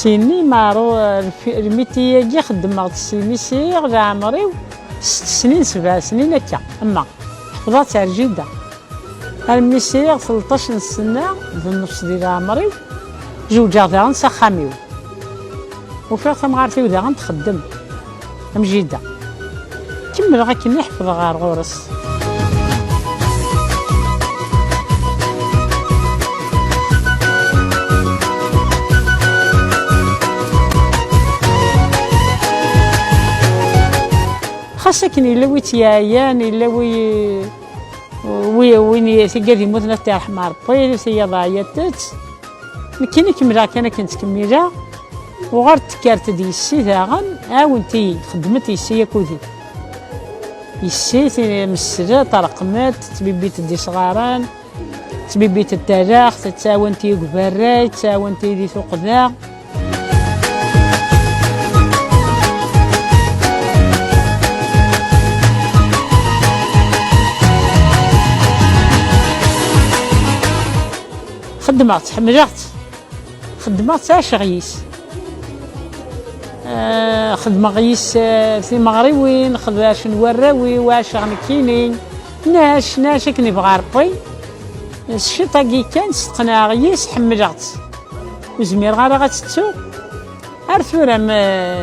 كيني معروف الميتياكي خدمت السيميسيغ لعمري 6 سنين 7 سنين هكا. اما حفظتها جدا الميسيغ 13 سنه في النص ديال عمري جوجا داغن سخاميو وفيغ تمغارتي وداغن تخدم مجيده كمل غاكي نحفظ غير غورس. خاصة كني لوي تيايان لوي وين تيقادي موتنا تاع حمار طير سي ضايعتت كيني كملا كان كنت كميله وغرت كارت دي السي داغن عاونتي خدمت السي كودي السي مسرا طرقمات تبيبيت دي صغاران تبيبيت التراخ تتاونتي كبراي تاونتي دي سوق ذا خدمت خدمت عاش غيس خدمة غيس في مغربين خدمة نوراوي واش غنكيني ناش كني بغا ربي الشيطاقي كان ستقنا غيس حملت وزمير غير غتتو عرفورا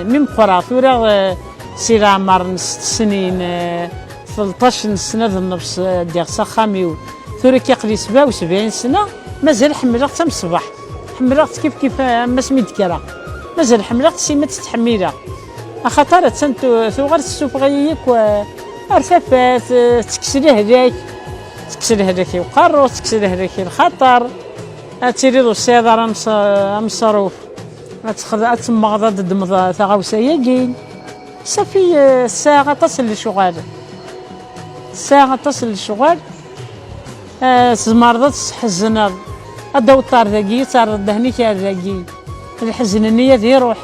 ميم قرا ثورا سير عمر 6 سنين 13 سنة ذا النفس ديال سخاميو ثورا كيقضي 77 سنة مازال حملت تم الصباح حملت كيف ما سميت كرا مازال حملت سيما تتحميلها خاطر تنتو ثوغر السوفغيك وارتفات تكسر هذاك وقرو تكسر هذاك الخطر تيريدو السيدار مصروف تسمى ضد دمض ثغاوسا ياكي صافي الساعة تصل للشغل زمرضت حزنا الدوطار ذاكي صار دهني كان ذاكي الحزن النية ذي يروح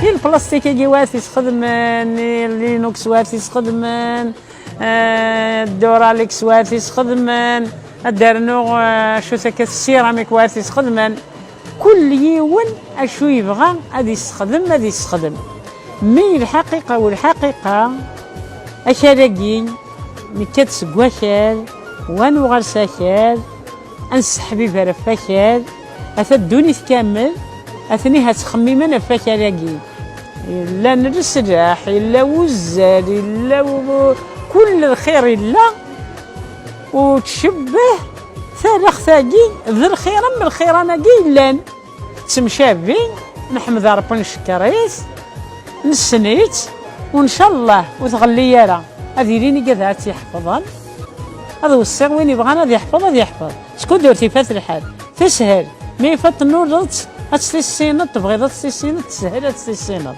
البلاستيك يجي واسي يخدمان لينوكس واسي يخدمان الدوراليكس واسي يخدمان الدرنو شو سكت السيراميك واسي يخدمان كل يوم اشو يبغى غادي يستخدم مي الحقيقه والحقيقه اشالاكي مكات سكواكال وانو غير ساكال انسحبي فيها فاكال اثا الدوني كامل اثني هتخمم انا فاكالاكي الا نرسلاح الا وزال الا كل الخير الا وتشبه ثالخ ثاقي ذا الخير من الخير انا قيلان تمشابي نحمد ربي نشكريت نسنيت وان شاء الله وتغلي يرى هذه ليني كذا تيحفظن هذا هو السر وين يبغى غادي يحفظ شكون درتي فات الحال تسهل مي فات النور هتستيسينط تبغي تستيسينط تسهل تستيسينط